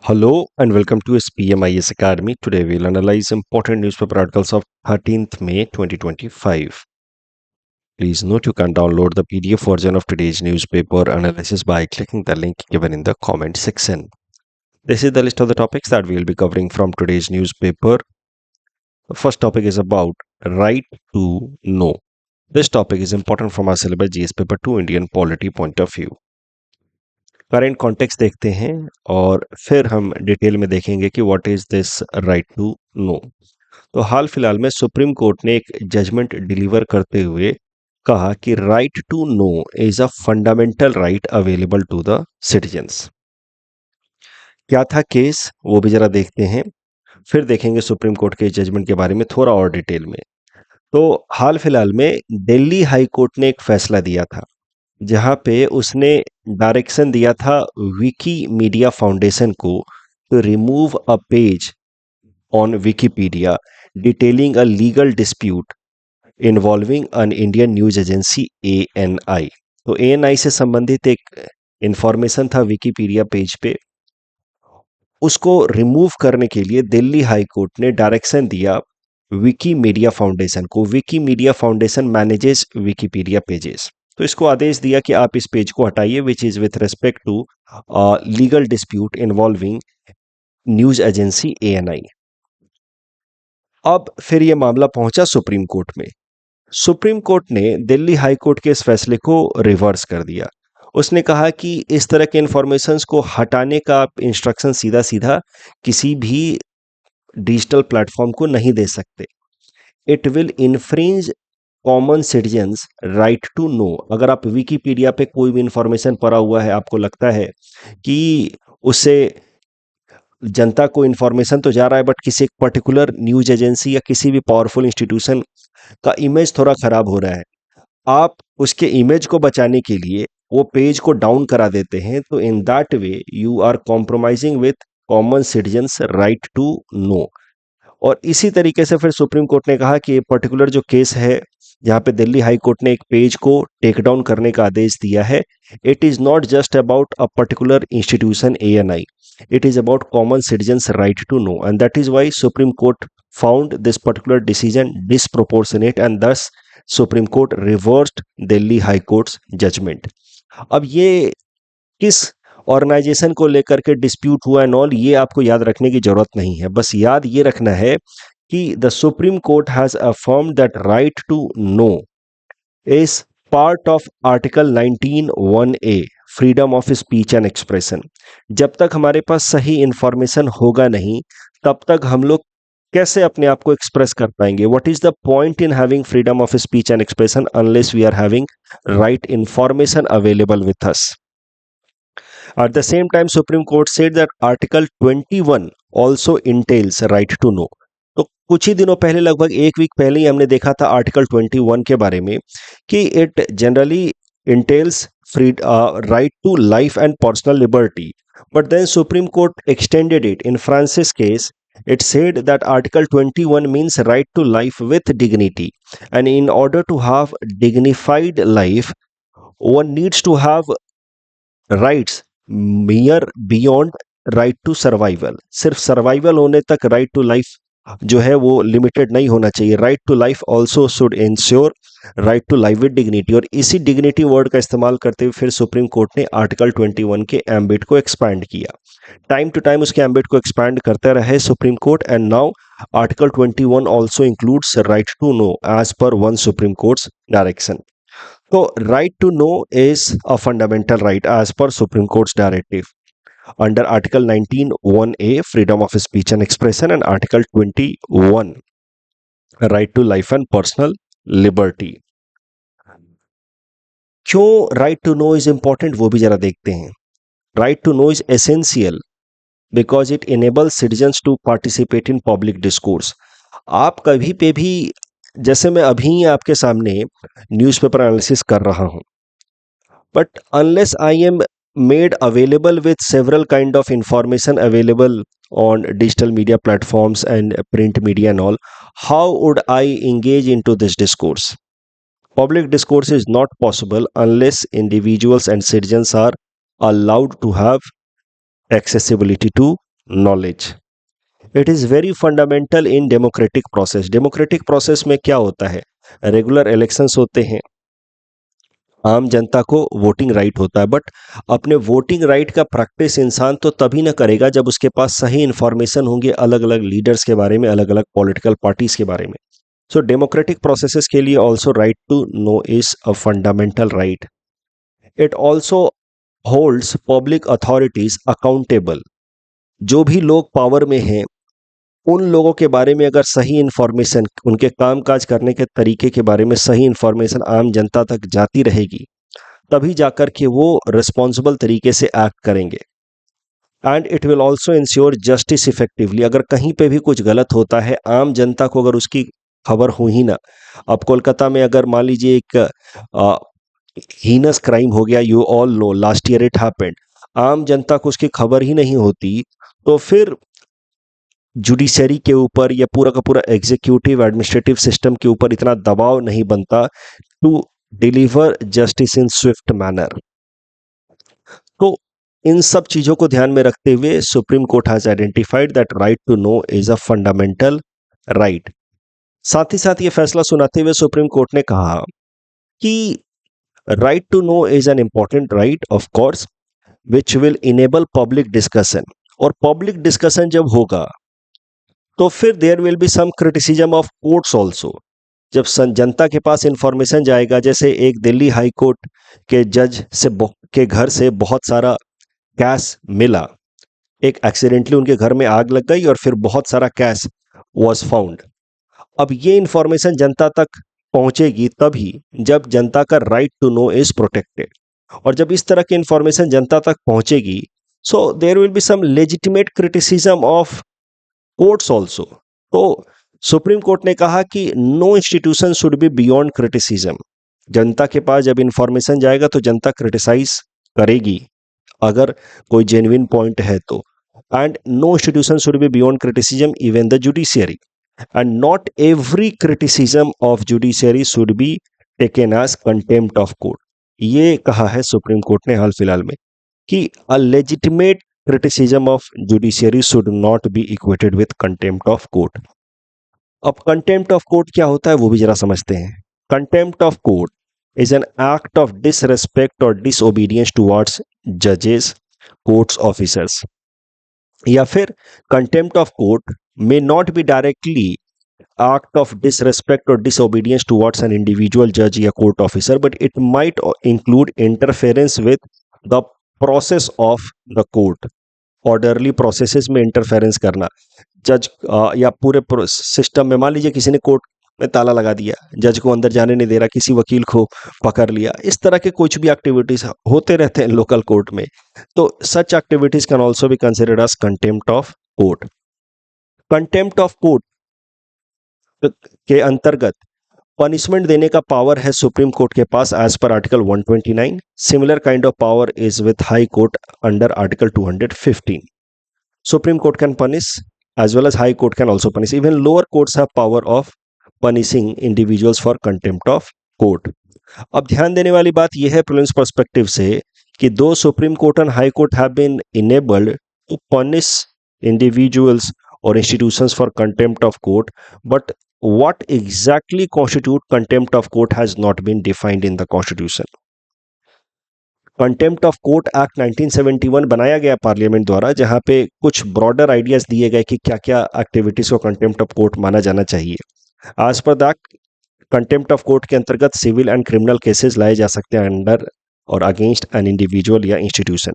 Hello and welcome to SPMIS Academy. Today we'll analyze important newspaper articles of 13th May 2025. Please note you can download the PDF version of today's newspaper analysis by clicking the link given in the comment section. This is the list of the topics that we'll be covering from today's newspaper. The first topic is about right to know. This topic is important from our syllabus GS paper 2 Indian polity point of view. Current context देखते हैं और फिर हम detail में देखेंगे कि what is this right to know. तो हाल फिलहाल में सुप्रीम कोर्ट ने एक जजमेंट डिलीवर करते हुए कहा कि right to know is a fundamental right available to the citizens. क्या था केस वो भी जरा देखते हैं, फिर देखेंगे सुप्रीम कोर्ट के जजमेंट के बारे में थोड़ा और डिटेल में। तो हाल फिलहाल में दिल्ली हाई कोर्ट ने एक फैसला दिया था जहां पे उसने डायरेक्शन दिया था विकी मीडिया फाउंडेशन को to remove a page on Wikipedia detailing a legal dispute involving an Indian news agency ANI। तो ANI से संबंधित एक इंफॉर्मेशन था विकिपीडिया पेज पे, उसको रिमूव करने के लिए दिल्ली हाई कोर्ट ने डायरेक्शन दिया विकी मीडिया फाउंडेशन को। Vicky media foundation manages Wikipedia pages, तो इसको आदेश दिया कि आप इस पेज को हटाइए which is with respect to legal dispute involving news agency ANI। अब फिर ये मामला पहुंचा सुप्रीम कोर्ट में। सुप्रीम कोर्ट ने दिल्ली हाई कोर्ट के इस फैसले को रिवर्स कर दिया। उसने कहा कि इस तरह के इंफॉर्मेशंस को हटाने का आप इंस्ट्रक्शन सीधा सीधा किसी भी डिजिटल प्लेटफॉर्म को नहीं दे सकते। It will infringe common citizens right to know. अगर आप विकिपीडिया पे कोई भी इंफॉर्मेशन पड़ा हुआ है, आपको लगता है कि उससे जनता को इंफॉर्मेशन तो जा रहा है बट किसी एक पर्टिकुलर न्यूज एजेंसी या किसी भी पावरफुल इंस्टीट्यूशन का इमेज थोड़ा खराब हो रहा है, आप उसके इमेज को बचाने के लिए वो पेज को डाउन करा देते हैं, तो in that way you are compromising with common citizens right to know. और इसी तरीके से फिर सुप्रीम कोर्ट ने कहा कि ये पर्टिकुलर जो केस है जहाँ पे दिल्ली हाई कोर्ट ने एक पेज को टेक डाउन करने का आदेश दिया है, it is not just about a particular institution ANI, it is about common citizens right to know, and that is why Supreme Court found this particular decision disproportionate and thus Supreme Court reversed Delhi High Court's judgment। अब ये किस organisation को लेकर के dispute हुआ and all, ये आपको याद रखने की जरूरत नहीं है, बस याद ये रखना है कि the Supreme Court has affirmed that right to know is part of article 19(1)(a) freedom of speech and expression. जब तक हमारे पास सही इंफॉर्मेशन होगा नहीं, तब तक हम लोग कैसे अपने आप को एक्सप्रेस कर पाएंगे? What is the point in having freedom of speech and expression unless we are having right information available with us. At the same time, Supreme Court said that Article 21 also entails right to know। तो कुछ ही दिनों पहले, लगभग एक week पहले ही हमने देखा था आर्टिकल 21 के बारे में कि it generally entails free right to life and personal liberty, but then Supreme Court extended it in Francis case। It said that Article 21 means right to life with dignity, and in order to have dignified life, one needs to have rights mere beyond right to survival. सिर्फ survival होने तक right to life जो है वो limited नहीं होना चाहिए। Right to life also should ensure right to life with dignity. और इसी डिग्निटी वर्ड का इस्तेमाल करते हुए फिर सुप्रीम कोर्ट ने आर्टिकल 21 के एम्बिट को एक्सपैंड किया। टाइम टू टाइम उसके एम्बिट को एक्सपैंड करते रहे Supreme Court, and now Article 21 also includes right to know as per one Supreme Court's direction. तो right to know is a fundamental right as per Supreme Court's directive under Article 19(1)(a) freedom of speech and expression and Article 21 right to life and personal liberty। क्यों right to know is important वो भी जरा देखते हैं। Right to know is essential because it enables citizens to participate in public discourse। आप कभी पे भी, जैसे मैं अभी आपके सामने न्यूज़पेपर एनालिसिस कर रहा हूं, but unless I am made available with several kind of information available on digital media platforms and print media and all, how would I engage into this discourse? Public discourse is not possible unless individuals and citizens are allowed to have accessibility to knowledge. It is very fundamental in democratic process. Democratic process में क्या होता है? Regular elections होते हैं, आम जनता को voting right होता है, बट अपने वोटिंग राइट का प्रैक्टिस इंसान तो तभी ना करेगा जब उसके पास सही इंफॉर्मेशन होंगे अलग अलग लीडर्स के बारे में, अलग अलग पॉलिटिकल पार्टीज के बारे में. सो डेमोक्रेटिक प्रोसेसेस के लिए also right to know is a fundamental right. It also holds public authorities accountable. जो भी लोग पावर में हैं उन लोगों के बारे में अगर सही इंफॉर्मेशन, उनके कामकाज करने के तरीके के बारे में सही इंफॉर्मेशन आम जनता तक जाती रहेगी, तभी जाकर के वो रिस्पॉन्सिबल तरीके से एक्ट करेंगे. And it will also ensure justice effectively. अगर कहीं पे भी कुछ गलत होता है, आम जनता को अगर उसकी खबर हो ही ना. अब कोलकाता में अगर मान लीजिए एक हीनस क्राइम हो गया, you all know last year it happened, आम जनता को उसकी खबर ही नहीं होती, तो फिर जुडिशरी के ऊपर या पूरा का पूरा एग्जीक्यूटिव एडमिनिस्ट्रेटिव सिस्टम के ऊपर इतना दबाव नहीं बनता to deliver justice in swift manner. तो इन सब चीजों को ध्यान में रखते हुए Supreme Court has identified that right to know is a fundamental right. साथ ही साथ ये फैसला सुनाते हुए सुप्रीम कोर्ट ने कहा कि right to know is an important right of course which will enable public discussion. और पब्लिक डिस्कशन जब होगा तो फिर there will be some criticism of courts also. जब जनता के पास इंफॉर्मेशन जाएगा, जैसे एक दिल्ली हाई कोर्ट के जज से के घर से बहुत सारा कैश मिला, एक एक्सीडेंटली उनके घर में आग लग गई और फिर बहुत सारा कैश वाज फाउंड. अब ये इंफॉर्मेशन जनता तक पहुंचेगी तभी जब जनता का right to know is protected. और जब इस तरह की इंफॉर्मेशन जनता तक पहुंचेगी, so there will be some legitimate criticism of courts also. तो सुप्रीम कोर्ट ने कहा कि no institution should be beyond criticism. जनता के पास जब इंफॉर्मेशन जाएगा तो जनता क्रिटिसाइज करेगी अगर कोई जेन्युइन पॉइंट है तो. And no institution should be beyond criticism even the judiciary. And not every criticism of judiciary should be taken as contempt of court. ये कहा है सुप्रीम कोर्ट ने हाल फिलहाल में कि a legitimate criticism of judiciary should not be equated with contempt of court. अब contempt of court क्या होता है वो भी जरा समझते हैं. Contempt of court is an act of disrespect or disobedience towards judges, courts officers. या फिर contempt of court may not be directly act of disrespect or disobedience towards an individual judge या court officer, but it might include interference with the process of the court. Orderly processes में interference करना, जज या पूरे system में. मान लीजिए किसी ने कोर्ट में ताला लगा दिया, जज को अंदर जाने नहीं दे रहा, किसी वकील को पकड़ लिया, इस तरह के कुछ भी एक्टिविटीज होते रहते हैं लोकल कोर्ट में. तो such activities can also be considered as contempt of court. Contempt of court के अंतर्गत पनिशमेंट देने का पावर है सुप्रीम कोर्ट के पास as per article 129. Similar kind of power is with High Court under article 215. Supreme Court can punish as well as high court can also punish. Even lower courts have power of punishing individuals for contempt of court. अब ध्यान देने वाली बात यह है prelims perspective से कि दो Supreme Court and High Court have been enabled to punish individuals or institutions for contempt of court, but what exactly constitute contempt of court has not been defined in the constitution. Contempt of court act 1971 बनाया गया parliament द्वारा, जहां पे कुछ broader ideas दिए गए कि क्या क्या एक्टिविटीज को कंटेम्प्ट ऑफ कोर्ट माना जाना चाहिए. आज पर दैट कंटेम्प्ट ऑफ कोर्ट के अंतर्गत सिविल एंड क्रिमिनल केसेस लाए जा सकते हैं अंडर और अगेंस्ट एन इंडिविजुअल या institution.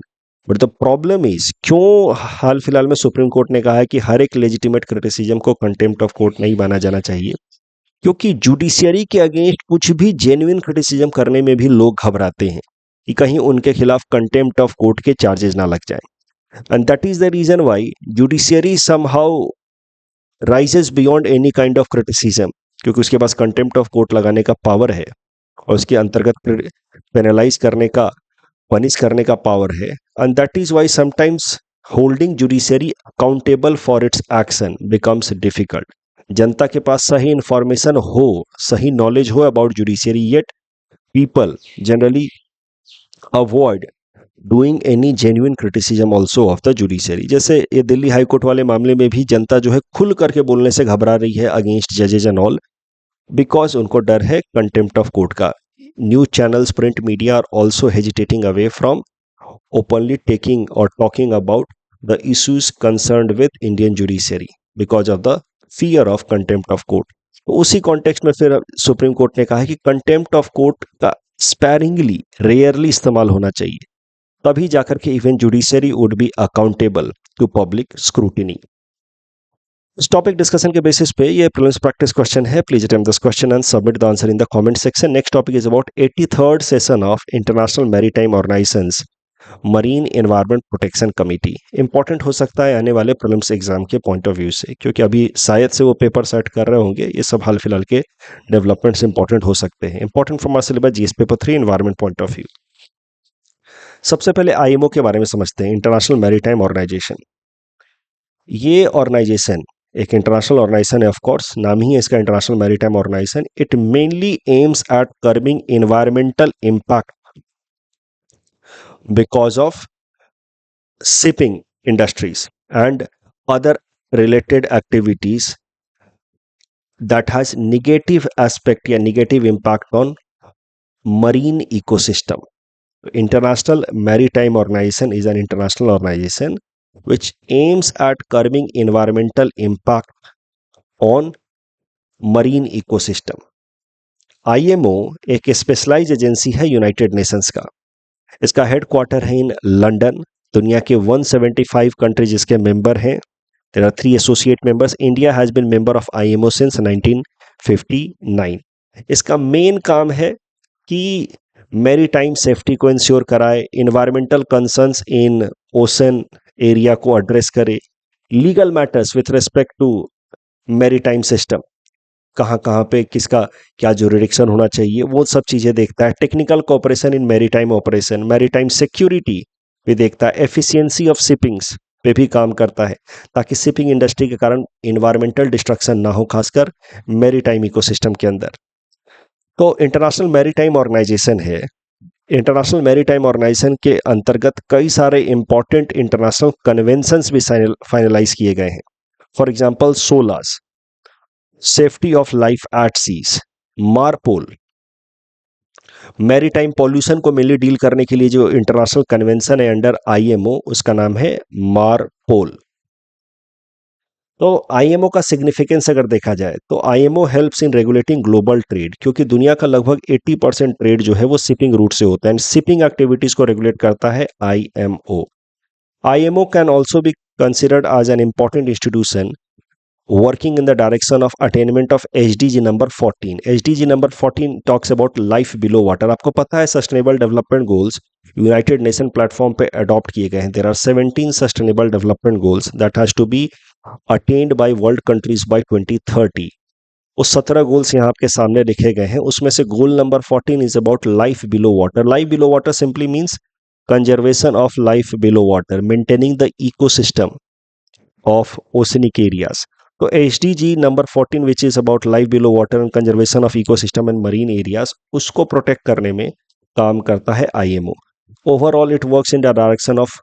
But the problem is, क्यों हाल फिलहाल में सुप्रीम कोर्ट ने कहा है कि हर एक लेजिटिमेट क्रिटिसिज्म को कंटेम्प्ट ऑफ कोर्ट नहीं माना जाना चाहिए? क्योंकि जुडिशियरी के अगेंस्ट कुछ भी जेन्युइन क्रिटिसिज्म करने में भी लोग घबराते हैं कि कहीं उनके खिलाफ कंटेम्प्ट ऑफ कोर्ट के चार्जेस ना लग जाएं. And that is the reason why judiciary somehow rises beyond any kind of criticism, क्योंकि उसके पास कंटेम्प्ट ऑफ कोर्ट लगाने का पावर है और उसके अंतर्गत पेनलाइज करने का, पनिश करने का पावर है. And that is why sometimes holding judiciary accountable for its action becomes difficult. जनता के पास सही इंफॉर्मेशन हो, सही नॉलेज हो about judiciary, yet people generally avoid doing any genuine criticism also of the judiciary. जैसे ये दिल्ली हाई कोर्ट वाले मामले में भी जनता जो है खुल करके बोलने से घबरा रही है अगेंस्ट जजेज एंड ऑल, बिकॉज उनको डर है कंटेम्प्ट ऑफ कोर्ट का। News channels, print media are also hesitating away from openly taking or talking about the issues concerned with Indian judiciary because of the fear of contempt of court। तो उसी context में फिर supreme Court ने कहा है कि contempt of court का sparingly, rarely इस्तेमाल होना चाहिए, तभी जाकर के even judiciary would be accountable to public scrutiny. इस टॉपिक डिस्कशन के बेसिस पे ये प्रीलिम्स प्रैक्टिस क्वेश्चन है। Please attempt this question and submit the answer in the comment section. Next topic is about 83rd session of International Maritime Organisation's Marine Environment Protection Committee. Important हो सकता है आने वाले prelims exam के point of view से, क्योंकि अभी शायद से वो पेपर सेट कर रहे होंगे। ये सब हाल फिलहाल के डेवलपमेंट्स इंपॉर्टेंट हो सकते हैं। Important from our syllabus GS paper 3 environment point of view. सबसे पहले आईएमओ के बारे में समझते हैं, इंटरनेशनल मैरीटाइम ऑर्गेनाइजेशन। ये ऑर्गेनाइजेशन एक इंटरनेशनल ऑर्गेनाइजेशन है, ऑफ कोर्स नाम ही है इसका International Maritime Organisation. It mainly aims at curbing environmental impact because of shipping industries and other related activities that has negative aspect या negative impact on marine ecosystem. International Maritime Organization is an international organization which aims at curbing environmental impact on marine ecosystem. IMO एक specialise agency है United Nations का। इसका headquarter है in London. दुनिया के 175 countries इसके member हैं। There are 3 associate members. India has been member of IMO since 1959। इसका मेन काम है कि मैरीटाइम सेफ्टी को इंश्योर कराए, environmental concerns in ocean area को एड्रेस करे, legal matters with respect to maritime system, कहाँ कहाँ पे किसका क्या जुरिडिक्शन होना चाहिए, वो सब चीज़ें देखता है। टेक्निकल कोऑपरेशन इन मैरीटाइम ऑपरेशन, मैरीटाइम सिक्योरिटी भी देखता है, एफिशिएंसी ऑफ शिपिंग्स पे भी काम करता है, ताकि शिपिंग इंडस्ट्री के कारण इन्वायरमेंटल डिस्ट्रक्शन ना हो, खासकर मैरीटाइम इकोसिस्टम के अंदर। तो इंटरनेशनल मैरीटाइम ऑर्गेनाइजेशन है। इंटरनेशनल मैरीटाइम ऑर्गेनाइजेशन के अंतर्गत कई सारे इंपॉर्टेंट इंटरनेशनल कन्वेंशंस भी फाइनलाइज किए गए हैं। For example SOLAS, safety of life at seas, MARPOL, maritime pollution को मेनली डील करने के लिए जो इंटरनेशनल कन्वेंशन है अंडर आईएमओ, उसका नाम है मारपोल। तो आईएमओ का सिग्निफिकेंस अगर देखा जाए तो IMO helps in regulating global trade, क्योंकि दुनिया का लगभग 80% ट्रेड जो है वो शिपिंग रूट से होता है, एंड शिपिंग एक्टिविटीज को रेगुलेट करता है IMO. IMO can also be considered as an important institution working in the direction of attainment of SDG number 14. SDG number 14 talks about life below water. आपको पता है sustainable development goals United Nation platform पे adopt किए गए हैं। There are 17 sustainable development goals that has to be attained by world countries by 2030। वो 17 goals यहाँ आपके सामने लिखे गए हैं। उसमें से goal number 14 is about life below water. Life below water simply means conservation of life below water, maintaining the ecosystem of oceanic areas. तो SDG number 14 which is about life below water and conservation of ecosystem and marine areas, उसको protect करने में काम करता है IMO. Overall it works in the direction of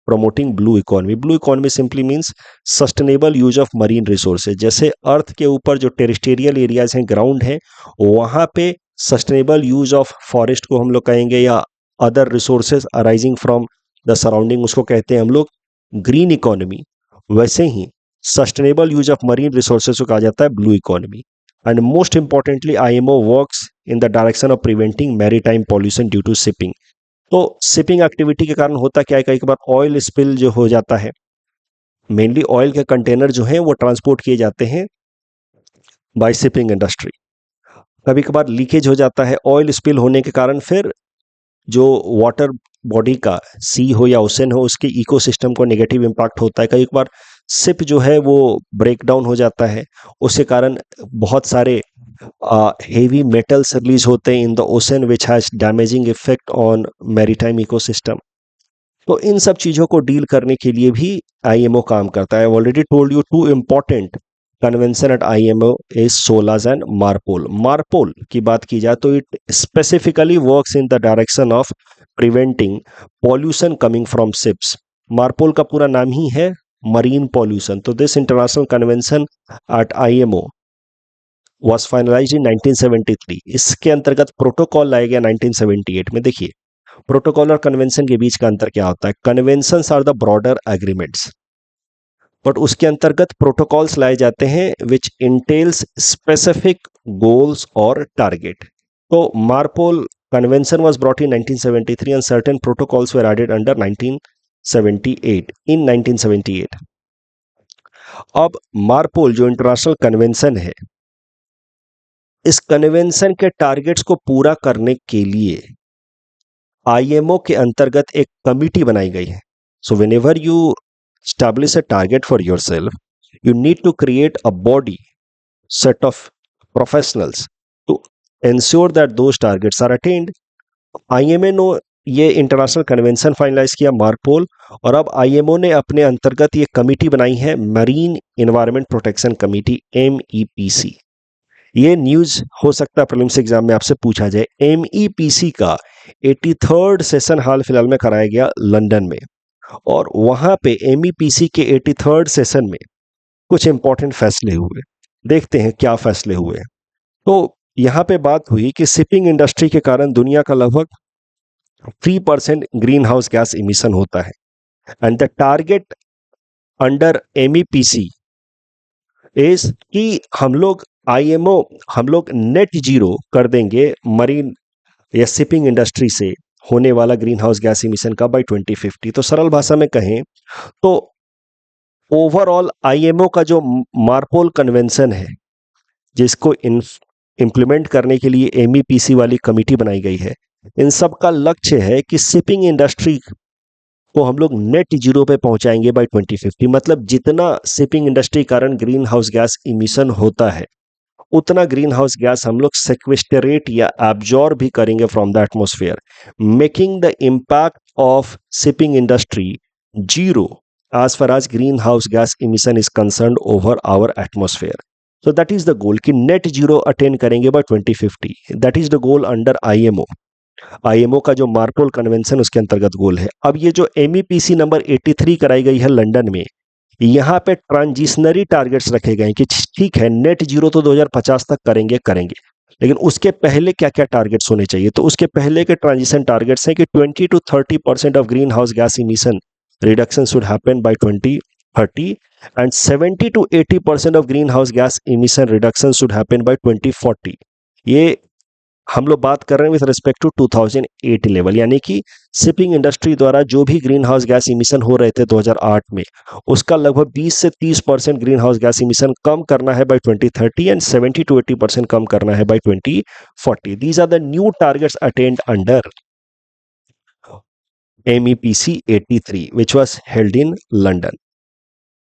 promoting blue economy. Blue economy simply means sustainable use of marine resources. जैसे अर्थ के ऊपर जो टेरिस्टेरियल एरियाज हैं, ग्राउंड है, वहां पे सस्टेनेबल यूज ऑफ फॉरेस्ट को हम लोग कहेंगे, या other resources arising from the surrounding, उसको कहते हैं हम लोग ग्रीन इकोनॉमी। वैसे ही sustainable use of marine resources को कहा जाता है blue economy. And most importantly IMO works in the direction of preventing maritime pollution due to shipping. तो शिपिंग एक्टिविटी के कारण होता क्या है, कई बार ऑयल स्पिल जो हो जाता है, मेनली ऑयल के कंटेनर जो हैं वो ट्रांसपोर्ट किए जाते हैं बाय शिपिंग इंडस्ट्री। कभी कभार लीकेज हो जाता है, ऑयल स्पिल होने के कारण फिर जो वाटर बॉडी का, सी हो या ओशन हो, उसके इकोसिस्टम को नेगेटिव इम्पैक्ट होता है। कई बार शिप जो है वो ब्रेक डाउन हो जाता है, उसके कारण बहुत सारे हेवी मेटल्स रिलीज होते हैं in the ocean which has damaging effect on maritime ecosystem. तो इन सब चीज़ों को डील करने के लिए भी आईएमओ काम करता है। Already told you 2 important convention at IMO is SOLAS and MARPOL. MARPOL की बात की जाए तो it specifically works in the direction of preventing pollution coming from ships. MARPOL का पूरा नाम ही है मरीन पॉल्यूशन। तो this international convention at IMO was finalized in 1973। इसके अंतर्गत प्रोटोकॉल लाया गया 1978 में। देखिए प्रोटोकॉल और कन्वेंशन के बीच का अंतर क्या होता है। Conventions are the broader agreements, but उसके अंतर्गत प्रोटोकॉल्स लाए जाते हैं विच इंटेल्स स्पेसिफिक गोल्स और टारगेट। तो MARPOL convention was brought in 1973 and certain protocols were added under 1978 in 1978। अब मार्पोल जो इंटरनेशनल कन्वेंशन है, इस कन्वेंशन के टारगेट्स को पूरा करने के लिए आईएमओ के अंतर्गत एक कमिटी बनाई गई है। So whenever you establish a target for yourself, you need to create a body set of professionals to ensure that those targets are attained। IMA ने ये इंटरनेशनल कन्वेंशन फाइनलाइज किया मार्पोल, और अब आईएमओ ने अपने अंतर्गत ये कमिटी बनाई है मरीन एनवायरनमेंट प्रोटेक्शन कमिटी, एमईपीसी। ये न्यूज हो सकता है प्रीलिम्स एग्जाम में आपसे पूछा जाए। एमईपीसी का 83rd सेशन हाल फिलहाल में कराया गया लंदन में, और वहां पे एमईपीसी के 83rd सेशन में कुछ इंपॉर्टेंट फैसले हुए। देखते हैं क्या फैसले हुए। तो यहां पे बात हुई कि शिपिंग इंडस्ट्री के कारण दुनिया का लगभग 3% ग्रीन हाउस गैस इमिशन होता है, and the target under MEPC is कि हम लोग नेट जीरो कर देंगे मरीन या शिपिंग इंडस्ट्री से होने वाला ग्रीन हाउस गैस इमिशन का बाय 2050। तो सरल भाषा में कहें तो ओवरऑल आईएमओ का जो मार्पोल कन्वेंशन है, जिसको इम्प्लीमेंट करने के लिए एमईपीसी वाली कमिटी बनाई गई है, इन सब का लक्ष्य है कि शिपिंग इंडस्ट्री को हम लोग नेट जीरो पे पहुंचाएंगे बाय 2050। मतलब जितना शिपिंग इंडस्ट्री कारण ग्रीन हाउस गैस इमिशन होता है, उतना ग्रीन हाउस गैस हम लोग सेक्वेस्टरेट या एब्जॉर्ब भी करेंगे from the atmosphere, making the impact of shipping industry zero as far as greenhouse gas emission is concerned over our atmosphere। So that is the goal कि net zero attain करेंगे by 2050। That is the goal under IMO। IMO का जो MARPOL convention उसके अंतर्गत गोल है। अब ये जो MEPC नंबर 83 कराई गई है लंदन में, यहाँ पे ट्रांजिशनरी टारगेट्स रखे गए हैं कि ठीक है नेट जीरो तो 2050 तक करेंगे, लेकिन उसके पहले क्या क्या टारगेट्स होने चाहिए। तो उसके पहले के ट्रांजिशन टारगेट्स हैं कि 20 to 30% of green house gas emission reduction should happen by 2030 and 70 to 80% of greenhouse gas emission reduction should happen by 2040। ये हम लोग बात कर रहे हैं विथ रिस्पेक्ट टू 2008 लेवल, यानी कि शिपिंग इंडस्ट्री द्वारा जो भी ग्रीन हाउस गैस इमिशन हो रहे थे 2008 में, उसका लगभग 20 से 30% ग्रीन हाउस गैस इमिशन कम करना है बाय 2030 एंड 70 to 80% कम करना है by 2040। These are the new targets attained under MEPC 83 which was held in London।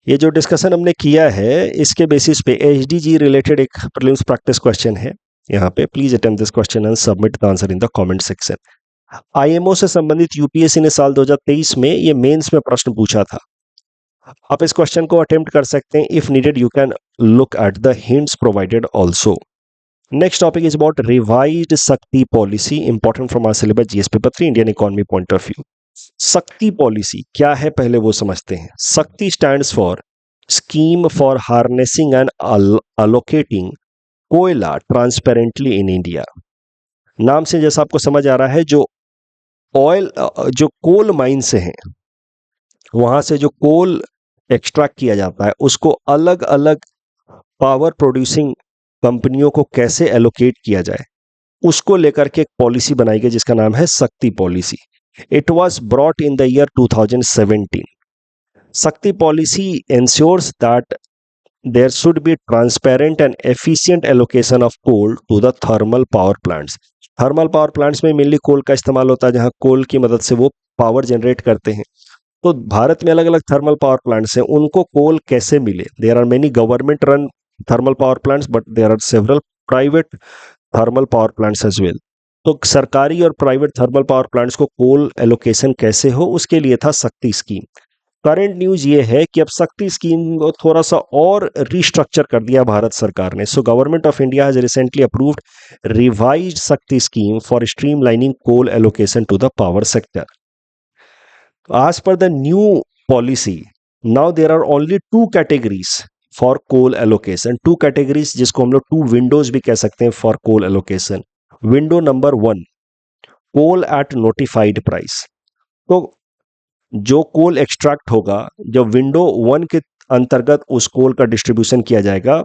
ये जो डिस्कशन हमने किया है, इसके बेसिस पे HDG रिलेटेड एक प्रीलिम्स प्रैक्टिस क्वेश्चन है यहाँ पे। Please attempt this question and submit the answer in the comment section. IMO से संबंधित यूपीएससी ने साल 2023 में ये मेंस में प्रश्न पूछा था। आप इस क्वेश्चन को अटेम्प्ट कर सकते हैं। If needed you can look at the hints provided also. Next topic is about revised Shakti policy, important from our syllabus GS paper 3 Indian economy point of view. Shakti policy क्या है पहले वो समझते हैं। Shakti stands for scheme for harnessing and allocating Koyla transparently in India. नाम से जैसा आपको समझ आ रहा है, जो ऑयल जो कोल माइन से हैं, वहां से जो कोल एक्सट्रैक्ट किया जाता है, उसको अलग अलग पावर प्रोड्यूसिंग कंपनियों को कैसे एलोकेट किया जाए, उसको लेकर के एक पॉलिसी बनाई गई जिसका नाम है शक्ति policy. It was brought in the year 2017। Shakti policy ensures that there should be transparent and efficient allocation of coal to the thermal power plants। Thermal power plants में मेनली कोल का इस्तेमाल होता है, जहां कोल की मदद से वो पावर जनरेट करते हैं। तो भारत में अलग अलग थर्मल पावर प्लांट्स हैं, उनको कोल कैसे मिले। There are many government run thermal power plants, but there are several private thermal power plants as well. तो सरकारी और प्राइवेट थर्मल पावर प्लांट्स को कोल एलोकेशन कैसे हो, उसके लिए था शक्ति स्कीम। करंट न्यूज ये है कि अब शक्ति स्कीम को थोड़ा सा और रिस्ट्रक्चर कर दिया भारत सरकार ने। So Government of India has recently approved revised Shakti scheme for streamlining coal allocation to the power sector. As per the new policy, now there are only two categories for coal allocation. Two categories जिसको हम लोग two windows भी कह सकते हैं for coal allocation. Window number 1, coal at notified price. तो जो कोल extract होगा, जब विंडो 1 के अंतर्गत उस कोल का डिस्ट्रीब्यूशन किया जाएगा,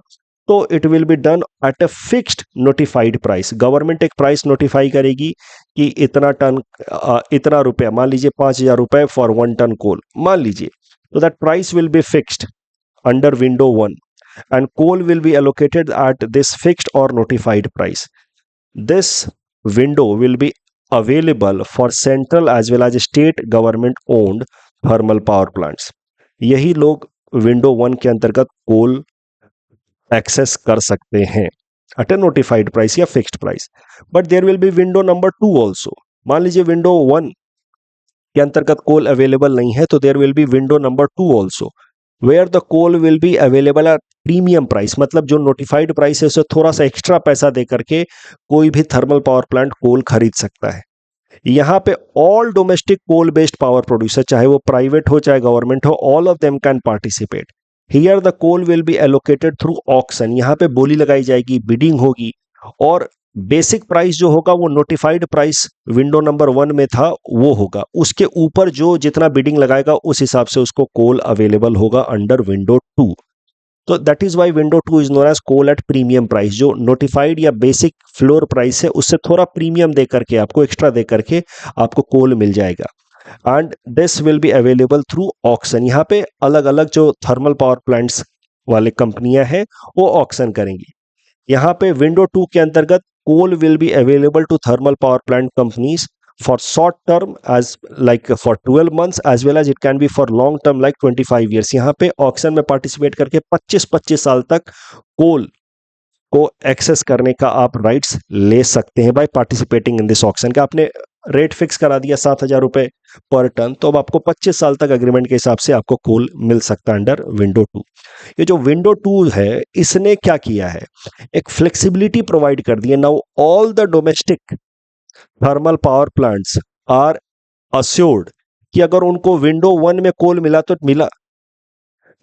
तो it will be done at a fixed notified price. Government एक प्राइस नोटिफाई करेगी कि इतना टन, इतना रुपया, मान लीजिए 5,000 रुपए फॉर 1 टन कोल, मान लीजिए, तो that price will be fixed under window 1 and coal will be allocated at this fixed or notified price. This window will be available for central as well as state government owned thermal power plants. यही लोग window 1 के अंतर्गत कोल access कर सकते हैं at a notified price या fixed price. But there will be window number 2 also. मान लीजिए विंडो 1 के अंतर्गत कोल अवेलेबल नहीं है, तो there will be window number 2 also where the coal will be available at premium price. मतलब जो नोटिफाइड प्राइस है उससे थोड़ा सा एक्स्ट्रा पैसा दे करके कोई भी थर्मल पावर प्लांट कोल खरीद सकता है। यहाँ पे all domestic coal based power producer, चाहे वो प्राइवेट हो चाहे गवर्नमेंट हो, all of them can participate. Here the coal will be allocated through auction. यहाँ पे बोली लगाई जाएगी, बिडिंग होगी, और बेसिक प्राइस जो होगा वो नोटिफाइड प्राइस विंडो नंबर 1 में था वो होगा। उसके ऊपर जो जितना बिडिंग लगाएगा उस हिसाब से उसको कोल अवेलेबल होगा अंडर विंडो 2। तो that is why window 2 is known as coal at premium price. जो नोटिफाइड या बेसिक फ्लोर प्राइस है उससे थोड़ा प्रीमियम दे करके, आपको एक्स्ट्रा दे करके आपको कोल मिल जाएगा। And this will be available through auction. यहाँ पे अलग अलग जो थर्मल पावर प्लांट्स वाले कंपनियां हैं वो ऑक्शन करेंगी। यहाँ पे विंडो 2 के अंतर्गत coal will be available to thermal power plant companies for short term as like for 12 months as well as it can be for long term like 25 years। यहाँ पे ऑक्शन में पार्टिसिपेट करके 25-25 साल तक कोल को एक्सेस करने का आप राइट्स ले सकते हैं by participating in this auction. का आपने रेट फिक्स करा दिया 7,000 रुपए पर टन, तो अब आपको 25 साल तक एग्रीमेंट के हिसाब से आपको कोल मिल सकता है अंडर विंडो 2। ये जो विंडो 2 है इसने क्या किया है, एक फ्लेक्सिबिलिटी प्रोवाइड कर दी है। Now all the domestic thermal power plants are assured कि अगर उनको विंडो 1 में कोल मिला तो मिला,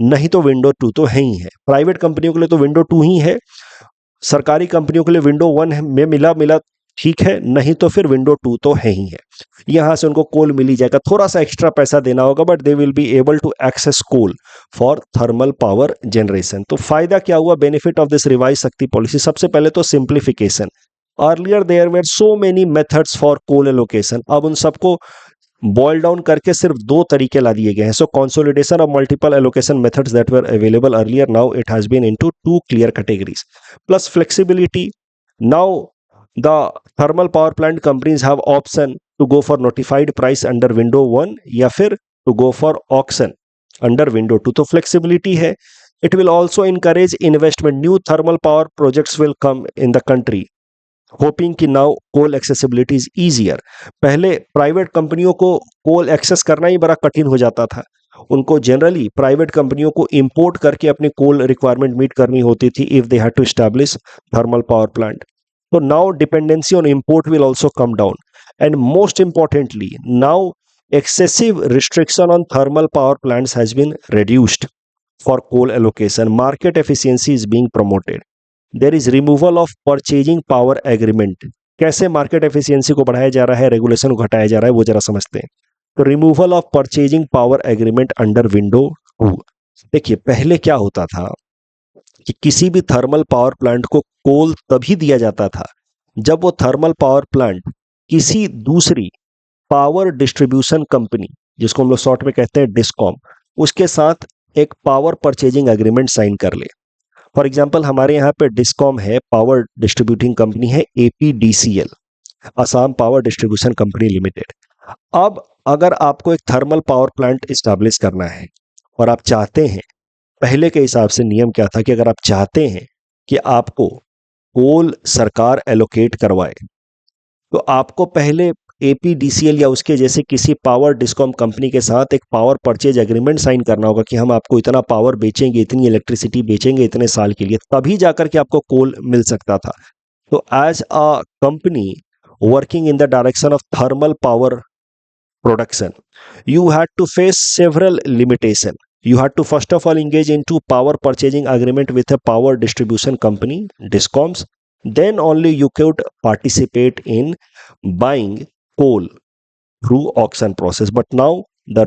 नहीं तो विंडो 2 तो है ही है। प्राइवेट कंपनियों के लिए तो विंडो 2 ही है, सरकारी कंपनियों के लिए विंडो 1 में मिला ठीक है, नहीं तो फिर विंडो 2 तो है ही है। यहां से उनको कोल मिल ही जाएगा, थोड़ा सा एक्स्ट्रा पैसा देना होगा, but they will be able to access coal for thermal power generation. तो फायदा क्या हुआ, benefit of this revise Shakti policy? सबसे पहले तो simplification. Earlier there were so many methods for coal allocation, अब उन सबको बॉइल डाउन करके सिर्फ 2 तरीके ला दिए गए हैं। So consolidation of multiple allocation methods that were available earlier, now it has been into 2 clear categories, plus flexibility. Now the thermal power plant companies have option to go for notified price under window 1 या फिर to go for auction under window 2। तो flexibility है। It will also encourage investment. New thermal power projects will come in the country, hoping कि now coal accessibility is easier। पहले private कंपनियों को कोल access करना ही बड़ा कठिन हो जाता था। उनको जनरली प्राइवेट कंपनियों को इंपोर्ट करके अपनी कोल रिक्वायरमेंट मीट करनी होती थी if they had to establish thermal power plant. So now dependency on import will also come down, and most importantly now excessive restriction on thermal power plants has been reduced for coal allocation. Market efficiency is being promoted. There is removal of purchasing power agreement. कैसे market efficiency को बढ़ाया जा रहा है, regulation को घटाया जा रहा है, वो जरा समझते हैं। तो removal of purchasing power agreement under window 2। देखिए पहले क्या होता था कि किसी भी थर्मल पावर प्लांट को कोल तभी दिया जाता था जब वो थर्मल पावर प्लांट किसी दूसरी पावर डिस्ट्रीब्यूशन कंपनी, जिसको हम लोग शॉर्ट में कहते हैं डिस्कॉम, उसके साथ एक पावर परचेजिंग एग्रीमेंट साइन कर ले। फॉर एग्जांपल हमारे यहाँ पे डिस्कॉम है, पावर डिस्ट्रीब्यूटिंग कंपनी है APDCL, Assam power distribution company limited. अब अगर आपको एक थर्मल पावर प्लांट इस्टेब्लिश करना है और आप चाहते हैं, पहले के हिसाब से नियम क्या था कि अगर आप चाहते हैं कि आपको कोल सरकार एलोकेट करवाए, तो आपको पहले एपीडीसीएल या उसके जैसे किसी पावर डिस्कॉम कंपनी के साथ एक पावर परचेज एग्रीमेंट साइन करना होगा कि हम आपको इतना पावर बेचेंगे, इतनी इलेक्ट्रिसिटी बेचेंगे इतने साल के लिए, तभी जाकर के आपको कोल मिल सकता था। तो as a company working in the direction of thermal power production, you had to face several limitations. You had to first of all engage into power purchasing agreement with a power distribution company, discoms. Then only you could participate in buying coal through auction process. But now the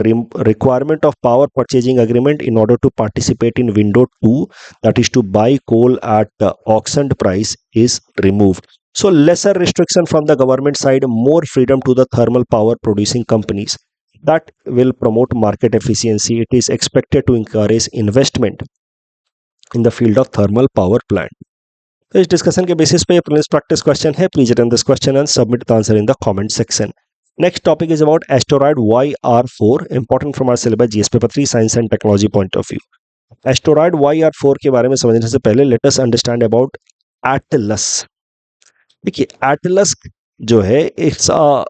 requirement of power purchasing agreement in order to participate in window 2, that is to buy coal at the auctioned price, is removed. So lesser restriction from the government side, more freedom to the thermal power producing companies. That will promote market efficiency. It is expected to encourage investment in the field of thermal power plant. तो इस discussion के basis पे ये prelims practice question है. Please return this question and submit the answer in the comment section. Next topic is about asteroid YR4, important from our syllabus GS paper 3 science and technology point of view. Asteroid YR4 के बारे में समझने से पहले let us understand about Atlas. देखिए Atlas जो है it's a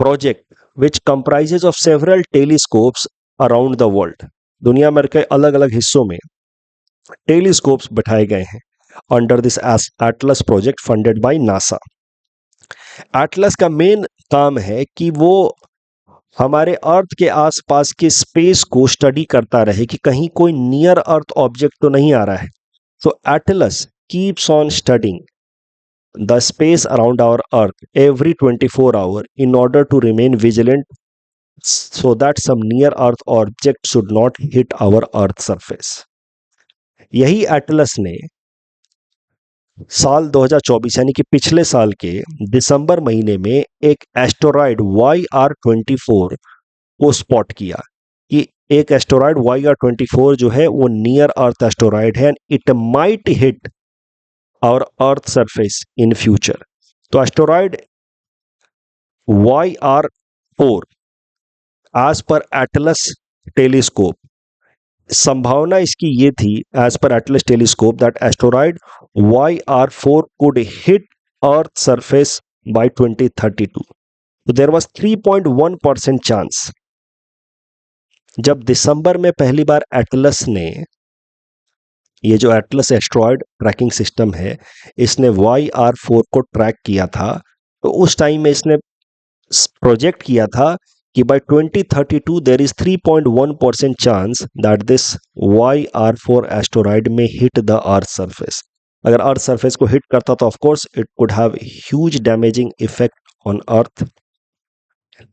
project which comprises of several telescopes around the world. दुनिया भर के अलग अलग हिस्सों में टेलीस्कोप्स बैठाए गए हैं under this Atlas project funded by NASA. Atlas का मेन काम है कि वो हमारे अर्थ के आसपास के स्पेस को स्टडी करता रहे कि कहीं कोई नियर अर्थ ऑब्जेक्ट तो नहीं आ रहा है. So Atlas keeps on studying the space around our earth every 24 hour in order to remain vigilant so that some near earth object should not hit our earth surface. यही Atlas ने साल 2024 यानी कि पिछले साल के दिसंबर महीने में एक एस्टेरॉयड YR24 को स्पॉट किया कि एक एस्टेरॉयड YR24 जो है वो नियर अर्थ एस्टेरॉयड है and it might hit our earth surface in future. तो asteroid YR4 as per Atlas telescope, संभावना इसकी ये थी as per Atlas telescope that asteroid YR4 could hit Earth surface by 2032. So there was 3.1% chance. जब दिसंबर में पहली बार Atlas ने, ये जो एटलस एस्टेरॉयड ट्रैकिंग सिस्टम है, इसने YR4 को ट्रैक किया था, तो उस टाइम में इसने प्रोजेक्ट किया था कि by 2032 there is 3.1% chance that this YR4 asteroid may hit the Earth surface. अगर अर्थ सरफेस को हिट करता तो of course it could have huge damaging effect on earth.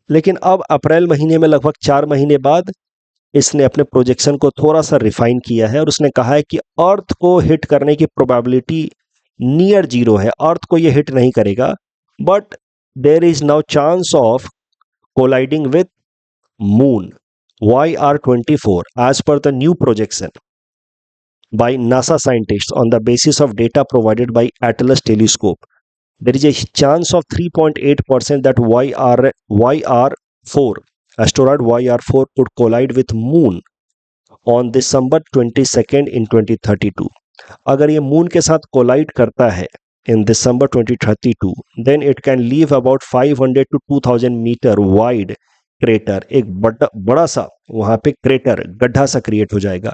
लेकिन अब अप्रैल महीने में लगभग 4 महीने बाद इसने अपने प्रोजेक्शन को थोड़ा सा रिफाइन किया है और उसने कहा है कि अर्थ को हिट करने की प्रोबेबिलिटी नियर जीरो है. अर्थ को ये हिट नहीं करेगा, but there is now chance of colliding with moon YR24 as per the new projection by NASA scientists on the basis of data provided by Atlas telescope. There is a chance of 3.8% that YR4 asteroid YR4 could collide with moon on December 22nd in 2032. अगर ये moon के साथ collide करता है in December 2032, then it can leave about 500 to 2000 meter wide crater. एक बड़ा सा वहां पे क्रेटर, गड्ढा सा क्रिएट हो जाएगा.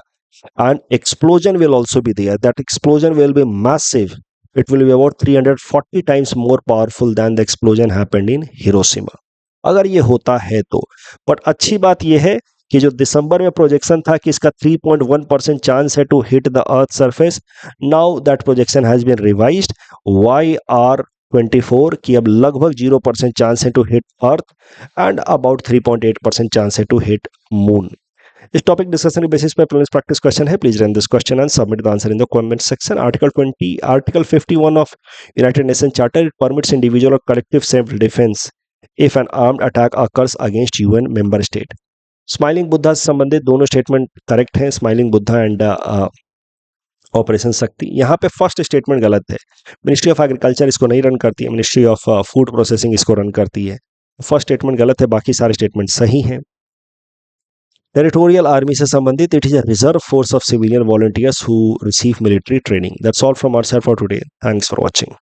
And explosion will also be there. That explosion will be massive. It will be about 340 times more powerful than the explosion happened in Hiroshima. अगर ये होता है तो. बट अच्छी बात ये है कि जो दिसंबर में प्रोजेक्शन था कि इसका 3.1% चांस है to hit the earth surface, now that projection has been revised. YR24 की अब लगभग 0% चांस है to hit earth and about 3.8% chance है टू हिट मून. इस टॉपिक डिस्कशन के बेसिस पे प्रीलिम्स प्रैक्टिस क्वेश्चन है. Please run this question and submit the answer in the comment section. Article 51 of United Nation charter, it permits individual और collective self defence if N armed attack occurs against UN member state. Smiling Buddha से संबंधित दोनों statement correct हैं, smiling Buddha and operation शक्ति. यहाँ पे first statement गलत है. मिनिस्ट्री ऑफ एग्रीकल्चर इसको नहीं रन करती है, मिनिस्ट्री ऑफ फूड प्रोसेसिंग इसको रन करती है. फर्स्ट स्टेटमेंट गलत है, बाकी सारे स्टेटमेंट सही हैं. टेरिटोरियल आर्मी से संबंधित, it is a reserve force of civilian volunteers who receive military training. That's all from our side for today. Thanks for watching.